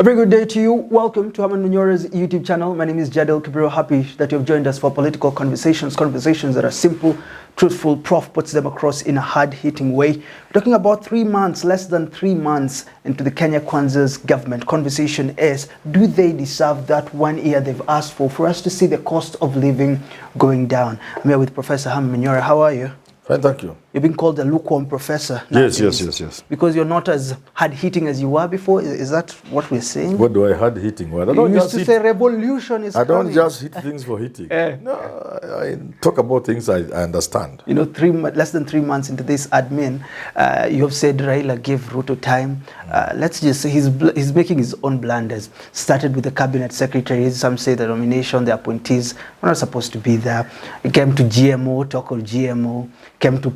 A very good day to you. Welcome to Herman Manyora's YouTube channel. My name is Jadel Kibiro. Happy that you've joined us for political conversations that are simple, truthful. Prof puts them across in a hard-hitting way. We're talking about 3 months, less than 3 months into the Kenya Kwanza's government. Conversation is, do they deserve that 1 year they've asked for us to see the cost of living going down? I'm here with Professor Herman Manyora. How are you? Fine, thank you. You've been called a lukewarm professor. Yes. Because you're not as hard-hitting as you were before. Is that what we're saying? What do I hard-hitting? Well, I don't you used just to say revolution is I don't coming. just hit things for hitting. No, I talk about things I understand. You know, less than 3 months into this admin, you have said Raila gave Ruto time. Let's just say he's making his own blunders. Started with the cabinet secretaries. Some say the nomination, the appointees were not supposed to be there. It came to GMO, talk of GMO. Came to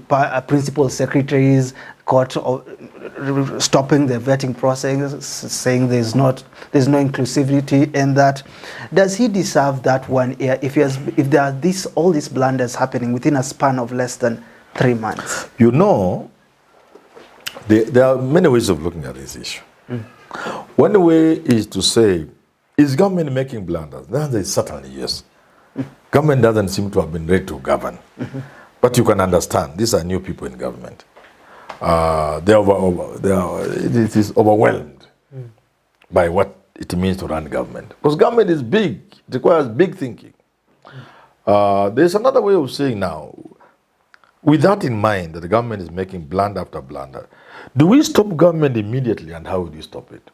principal secretaries, court stopping the vetting process, saying there's no inclusivity in that. Does he deserve that 1 year if there are all these blunders happening within a span of less than 3 months? You know, there are many ways of looking at this issue. One way is to say, is government making blunders? The answer is certainly yes. Government doesn't seem to have been ready to govern. But you can understand, these are new people in government. It is overwhelmed by what it means to run government. Because government is big, it requires big thinking. There's another way of saying now, with that in mind, that the government is making blunder after blunder, do we stop government immediately, and how would we stop it?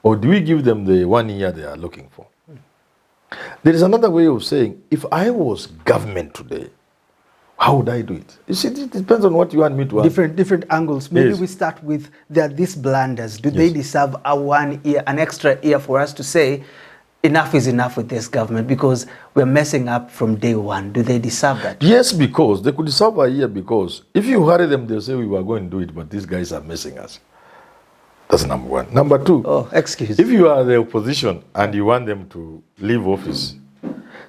Or do we give them the 1 year they are looking for? There is another way of saying, if I was government today, how would I do it? You see, it depends on what you want me to ask. Different angles. Maybe we start with these blunders. Do they deserve a 1 year, an extra year for us to say, enough is enough with this government because we're messing up from day one? Do they deserve that? Yes, because they could deserve a year because if you hurry them, they'll say we were going to do it, but these guys are messing us. That's number one. Number two, if you are the opposition and you want them to leave office,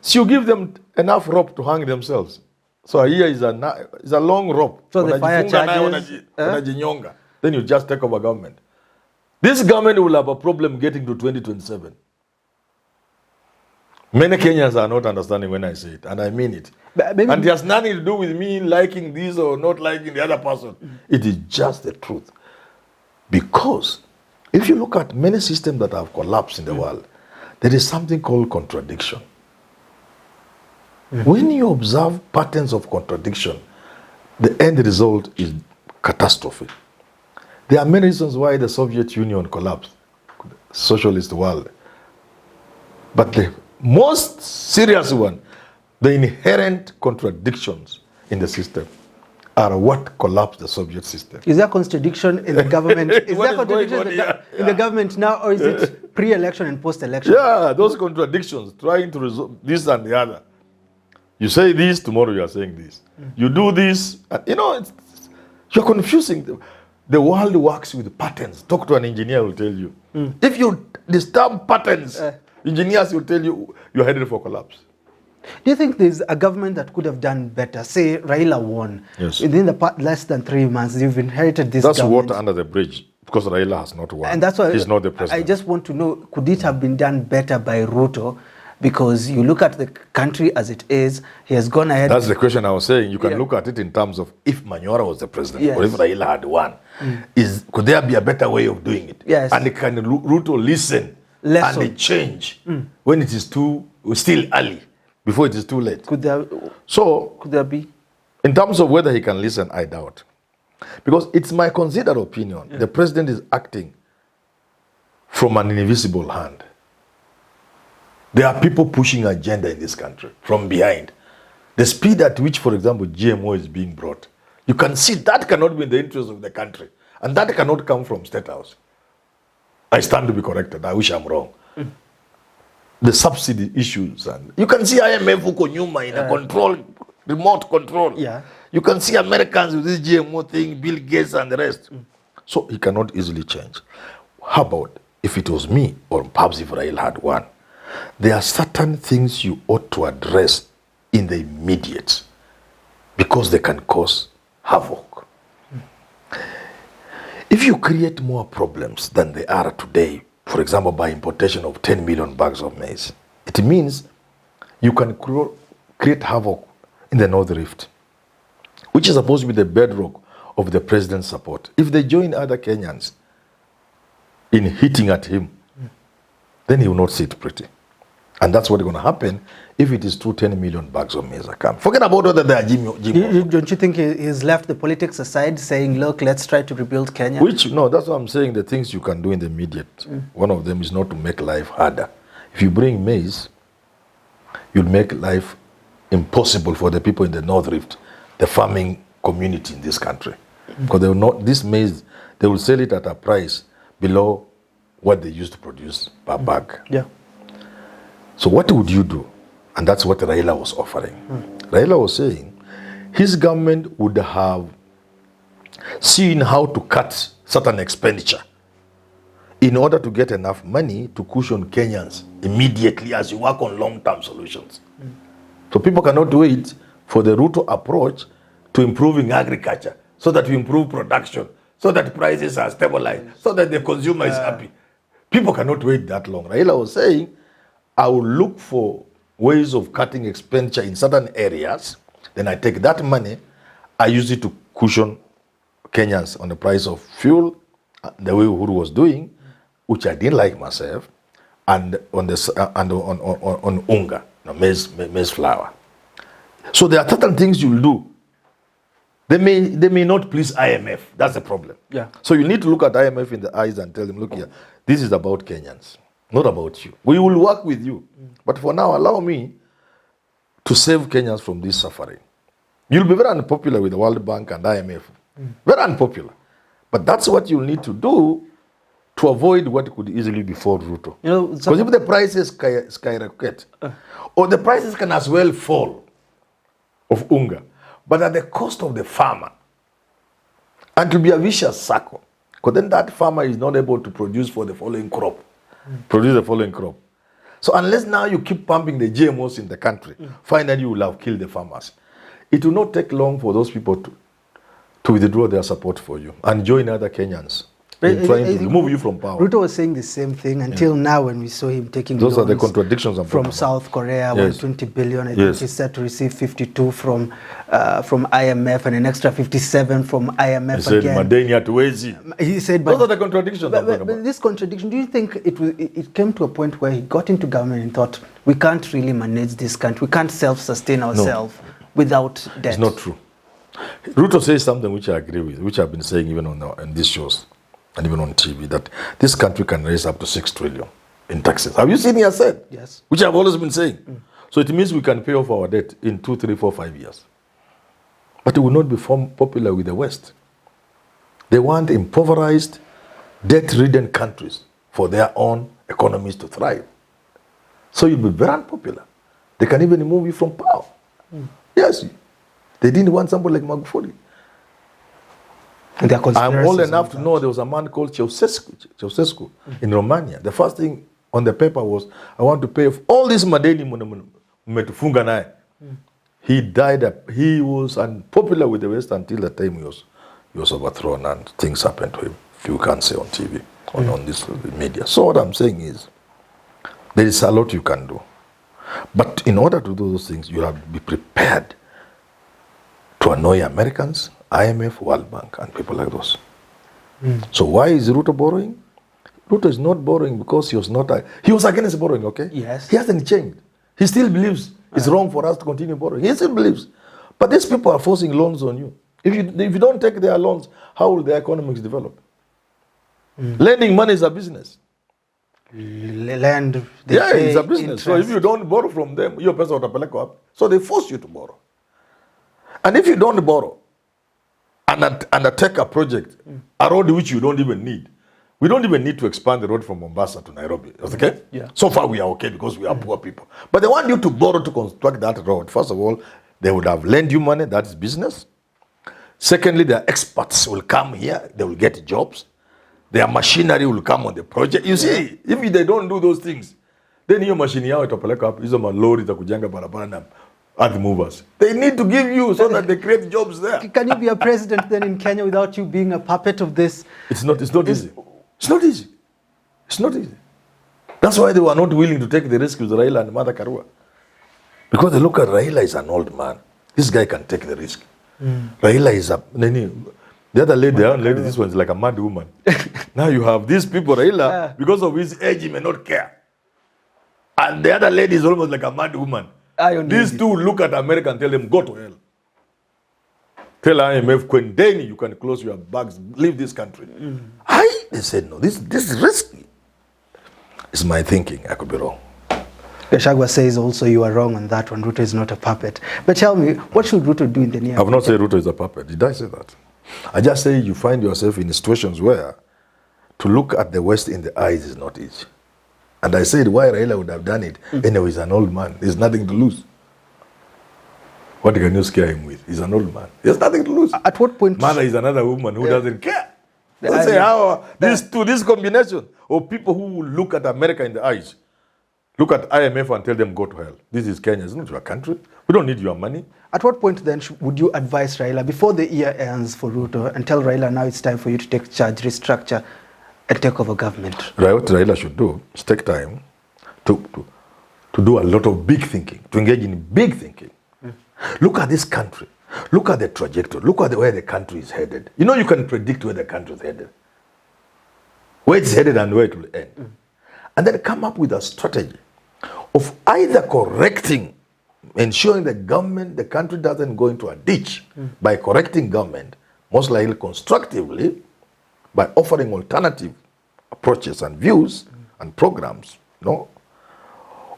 so you give them enough rope to hang themselves. So a year is a long rope. So the fire charges, then you just take over government. This government will have a problem getting to 2027. Many Kenyans are not understanding when I say it, and I mean it. And it has nothing to do with me liking this or not liking the other person. It is just the truth. Because if you look at many systems that have collapsed in the world, there is something called contradiction. When you observe patterns of contradiction, the end result is catastrophe. There are many reasons why the Soviet Union collapsed, socialist world. But the most serious one, the inherent contradictions in the system, are what collapsed the Soviet system. Is there contradiction in the government? Is there contradiction in the government now, or is it pre-election and post-election? Yeah, those contradictions, trying to resolve this and the other. You say this, tomorrow you are saying this. You do this, you're confusing. The world works with patterns. Talk to an engineer, will tell you. If you disturb patterns, engineers will tell you you're headed for collapse. Do you think there's a government that could have done better? Say Raila won. Yes. Within the less than 3 months, you've inherited this government. That's water under the bridge, because Raila has not won. And that's why he's not the president. I just want to know, could it have been done better by Ruto? Because you look at the country as it is, he has gone ahead. That's the question I was saying. You can look at it in terms of if Manyora was the president, or if Raila had won, could there be a better way of doing it? Yes. And can Ruto listen and change when it is still early, before it is too late? Could there be? In terms of whether he can listen, I doubt. Because it's my considered opinion, the president is acting from an invisible hand. There are people pushing agenda in this country from behind. The speed at which, for example, GMO is being brought, you can see that cannot be in the interest of the country. And that cannot come from State House. I stand to be corrected. I wish I'm wrong. The subsidy issues. And you can see IMF Nyuma in a remote control. Yeah. You can see Americans with this GMO thing, Bill Gates and the rest. So he cannot easily change. How about if it was me, or perhaps if Raila had won? There are certain things you ought to address in the immediate because they can cause havoc. If you create more problems than they are today for example, by importation of 10 million bags of maize, it means you can create havoc in the North Rift, which is supposed to be the bedrock of the president's support. If they join other Kenyans in hitting at him, then he will not sit pretty. And that's what's going to happen if it is true 10 million bags of maize are coming. Forget about whether they are Don't you think he's left the politics aside, saying, look, let's try to rebuild Kenya? No, that's what I'm saying, the things you can do in the immediate. One of them is not to make life harder. If you bring maize, you'll make life impossible for the people in the North Rift, the farming community in this country. Because they will not, this maize, they will sell it at a price below what they used to produce per bag. Yeah. So what would you do? And that's what Raila was offering. Raila was saying his government would have seen how to cut certain expenditure in order to get enough money to cushion Kenyans immediately as you work on long-term solutions. So people cannot wait for the Ruto approach to improving agriculture so that we improve production, so that prices are stabilized, so that the consumer is happy. People cannot wait that long. Raila was saying, I will look for ways of cutting expenditure in certain areas, then I take that money, I use it to cushion Kenyans on the price of fuel, the way Uhuru was doing, which I didn't like myself, and on the on unga, maize flour. So there are certain things you'll do. They may not please IMF. That's the problem. Yeah. So you need to look at IMF in the eyes and tell them, look here, this is about Kenyans, not about you. We will work with you. But for now, allow me to save Kenyans from this suffering. You'll be very unpopular with the World Bank and IMF. Very unpopular. But that's what you'll need to do to avoid what could easily befall Ruto. Because if the prices skyrocket, or the prices can as well fall of unga, but at the cost of the farmer, and to be a vicious circle, because then that farmer is not able to produce for the following crop, produce the following crop. So unless now you keep pumping the GMOs in the country, finally you will have killed the farmers. It will not take long for those people to withdraw their support for you and join other Kenyans in trying to remove you from power. Ruto was saying the same thing until now when we saw him taking those loans are the contradictions from South Korea, 120 billion. I think he's set to receive 52 from IMF and an extra 57 from IMF he said, again. He said, those are the contradictions. But this contradiction, do you think it came to a point where he got into government and thought, we can't really manage this country, we can't self-sustain ourselves without debt? It's not true. Ruto says something which I agree with, which I've been saying even on these shows and even on TV, that this country can raise up to 6 trillion in taxes. Have you seen he has said? Yes. Which I've always been saying. So it means we can pay off our debt in 2, 3, 4, 5 years. But it will not be popular with the West. They want impoverished, debt-ridden countries for their own economies to thrive. So you'll be very unpopular. They can even remove you from power. Yes. They didn't want somebody like Magufuli. I'm old enough to know there was a man called Ceausescu in Romania. The first thing on the paper was, I want to pay off all this madeni mmetufunga naye. He died. He was unpopular with the West until the time he was overthrown and things happened to him. You can't say on TV, on this media. So what I'm saying is, there is a lot you can do. But in order to do those things, you have to be prepared to annoy Americans, IMF, World Bank, and people like those. So why is Ruto borrowing? Ruto is not borrowing because he was against borrowing, okay? Yes. He hasn't changed. He still believes it's wrong for us to continue borrowing. He still believes. But these people are forcing loans on you. If you don't take their loans, how will their economics develop? Lending money is a business. Land, it's a business. Interest. So if you don't borrow from them, your pesa utapeleka up. So they force you to borrow. And if you don't borrow and undertake a project, a road which you don't even need, we don't even need to expand the road from Mombasa to Nairobi. Okay? Yeah. So far we are okay because we are poor people. But they want you to borrow to construct that road. First of all, they would have lent you money. That's business. Secondly, their experts will come here. They will get jobs. Their machinery will come on the project. You see, if they don't do those things, then your machine yao itapeleka up. Hizo malori za kujenga barabara na earth movers. They need to give you so that they create jobs there. Can you be a president then in Kenya without you being a puppet of this? It's not easy. It's not easy. It's not easy. That's why they were not willing to take the risk with Raila and Mother Karua. Because they look at Raila as an old man. This guy can take the risk. Raila is a... The other lady, this one is like a mad woman. Now you have these people, Raila, because of his age, he may not care. And the other lady is almost like a mad woman. These two look at America and tell them, go to hell. Tell IMF, when then you can close your bags, leave this country. They said, no, this is risky. It's my thinking. I could be wrong. Gachagua says also you are wrong on that one. Ruto is not a puppet. But tell me, what should Ruto do in the near future? I've not said Ruto is a puppet. Did I say that? I just say you find yourself in situations where to look at the West in the eyes is not easy. And I said why Raila would have done it. Anyway, he's an old man. There's nothing to lose. What can you scare him with? He's an old man. There's nothing to lose. At what point? Mother is another woman who doesn't care. Don't say how this combination of people who will look at America in the eyes, look at IMF and tell them go to hell. This is Kenya. It's not your country. We don't need your money. At what point then would you advise Raila, before the year ends for Ruto, and tell Raila now it's time for you to take charge, restructure, and take over government? What Raila should do is take time to do a lot of big thinking, to engage in big thinking. Look at this country. Look at the trajectory. Look at where the country is headed. You know you can predict where the country is headed. Where it's headed and where it will end. And then come up with a strategy of either correcting, ensuring the government, the country doesn't go into a ditch by correcting government, most likely constructively, by offering alternative approaches and views and programs, or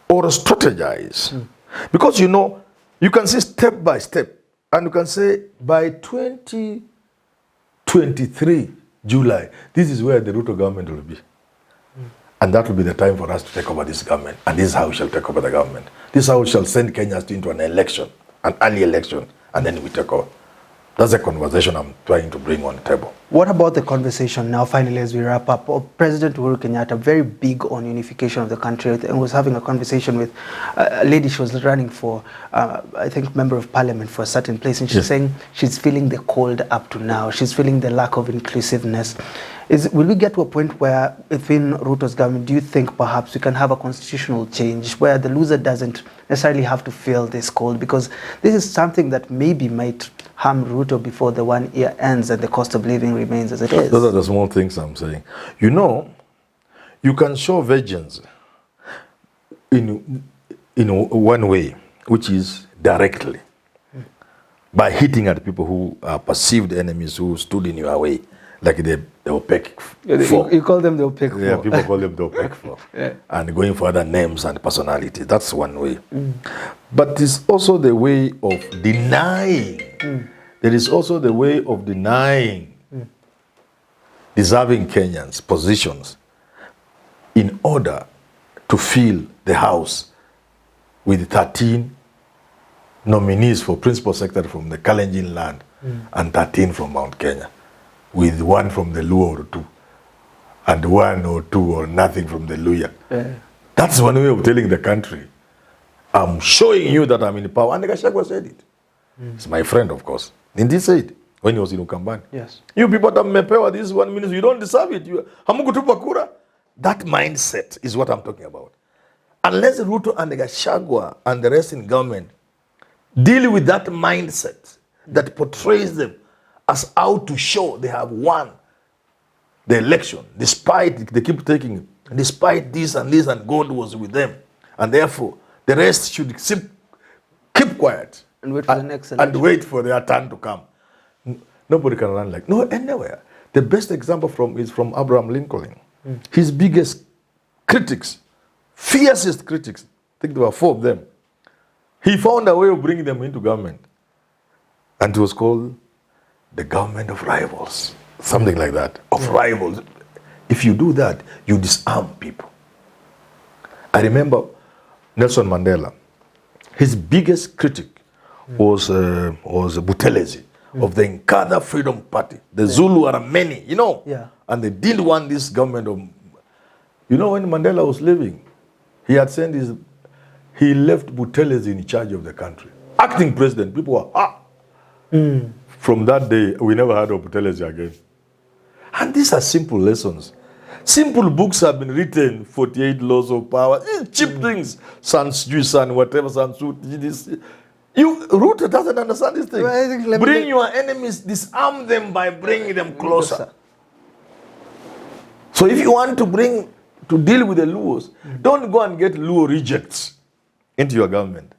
strategize. Because you can see step by step, and you can say by 2023 July, this is where the Ruto government will be. And that will be the time for us to take over this government. And this is how we shall take over the government. This is how we shall send Kenyans into an election, an early election, and then we take over. That's the conversation I'm trying to bring on the table. What about the conversation now, finally, as we wrap up? President Uhuru Kenyatta, very big on unification of the country, and was having a conversation with a lady she was running for, I think, member of parliament for a certain place, and she's saying she's feeling the cold up to now. She's feeling the lack of inclusiveness. Will we get to a point where, within Ruto's government, do you think perhaps we can have a constitutional change where the loser doesn't necessarily have to feel this cold? Because this is something that maybe might harm Ruto before the 1 year ends and the cost of living remains as it is. Those are the small things I'm saying. You can show vengeance in one way, which is directly, by hitting at people who are perceived enemies who stood in your way. Like the opaque four. You call them the opaque four. Yeah, people call them the opaque four. And going for other names and personality. That's one way. But it's also the way of denying. There is also the way of denying deserving Kenyans positions in order to fill the House with 13 nominees for principal secretary from the Kalenjin land and 13 from Mount Kenya, with 1 from the Luo or 2, and 1 or 2 or nothing from the Luya. That's one way of telling the country, I'm showing you that I'm in power. And Gachagua said it. It's my friend, of course. Didn't he say it when he was in Ukambani? Yes. You people that mepewa this 1 minute, you don't deserve it. Hamukutupa kura. That mindset is what I'm talking about. Unless Ruto and Gachagua and the rest in government deal with that mindset that portrays them as out to show they have won the election, despite they keep taking it, despite this and this, and God was with them, and therefore the rest should keep quiet and wait for the next election. And wait for their turn to come. Nobody can run like anywhere. The best example is from Abraham Lincoln. His biggest critics, fiercest critics, I think there were 4 of them. He found a way of bringing them into government, and it was called the government of rivals, something like that, of rivals. If you do that, you disarm people. I remember Nelson Mandela. His biggest critic was Buthelezi of the Nkatha Freedom Party. The Zulu are many, and they didn't want this government of... when Mandela was leaving, he left Buthelezi in charge of the country. Acting president, people were, From that day, we never heard of Buthelezi again. And these are simple lessons. Simple books have been written, 48 laws of power, cheap things, Sun, whatever, this. Ruto doesn't understand this thing. Well, Bring your enemies, disarm them by bringing them closer. So if you want to deal with the Luos, don't go and get Luo rejects into your government.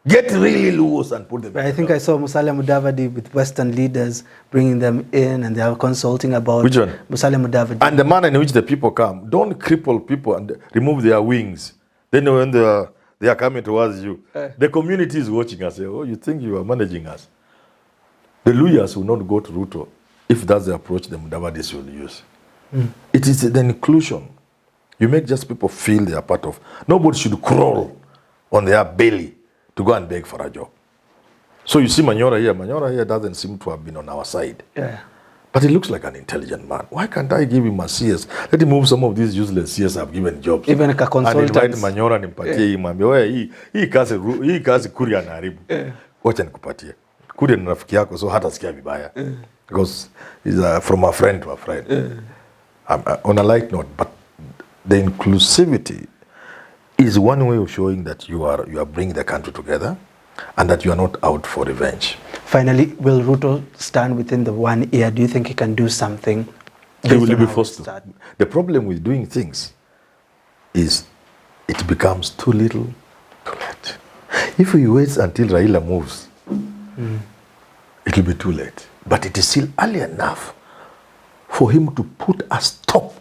Get really Luos and put them. I think I saw Musalia Mudavadi with Western leaders bringing them in, and they are consulting about. Which one? Musalia Mudavadi. And the manner in which the people come. Don't cripple people and remove their wings. Then when they are coming towards you, the community is watching us. Say, oh, you think you are managing us? The Luyas will not go to Ruto if that's the approach the Mudavadis will use. It is the inclusion. You make just people feel they are part of. Nobody should crawl on their belly to go and beg for a job. So you see Manyora here doesn't seem to have been on our side. Yeah. But he looks like an intelligent man. Why can't I give him a CS? Let him move some of these useless CS I've given jobs. Even a consultant. And invite Manyora nimpatie hii mwambie, wewe hii kazi Kuria anaharibu. Wacha nikupatie. Kuria ni rafiki yako, so hata sikia vibaya. Because he's from a friend to a friend. On a light note, but the inclusivity is one way of showing that you are bringing the country together and that you are not out for revenge. Finally, will Ruto stand within the 1 year? Do you think he can do something? He will be forced to. The problem with doing things is it becomes too little, too late. If he waits until Raila moves, it will be too late. But it is still early enough for him to put a stop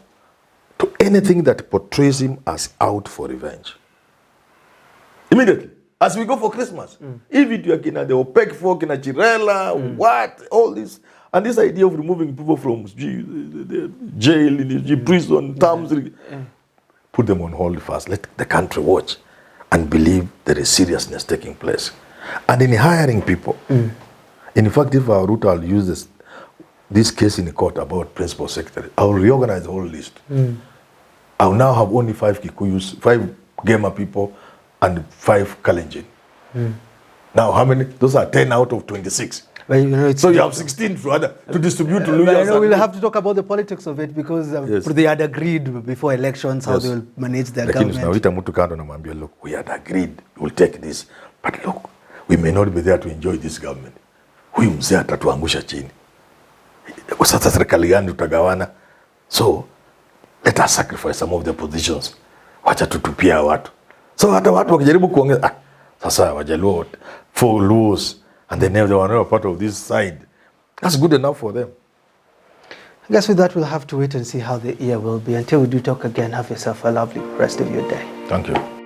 to anything that portrays him as out for revenge. Immediately, as we go for Christmas, if it were the OPEC folk, Chirela, what, all this, and this idea of removing people from jail, in prison, terms, put them on hold first. Let the country watch and believe there is seriousness taking place. And in hiring people, in fact, if our Ruto will use this case in the court about principal secretary, I will reorganize the whole list. I will now have only 5 Kikuyus, 5 Gema people, and 5 Kalenjin. Now, how many? Those are 10 out of 26. Well, you know, so you have 16 to distribute to Luyas. I know we'll have to talk about the politics of it because they had agreed before elections how they will manage their government. Look, we had agreed, we'll take this. But look, we may not be there to enjoy this government. Huyu mzee atatuangusha chini. Sasa serikali gani tutagawana? So, let us sacrifice some of the positions. Wacha tutupia watu. So hata watu wakijaribu kuongeza, sasa Wajaluo, 4 Luos, and they were never part of this side. That's good enough for them. I guess with that, we'll have to wait and see how the year will be. Until we do talk again, have yourself a lovely rest of your day. Thank you.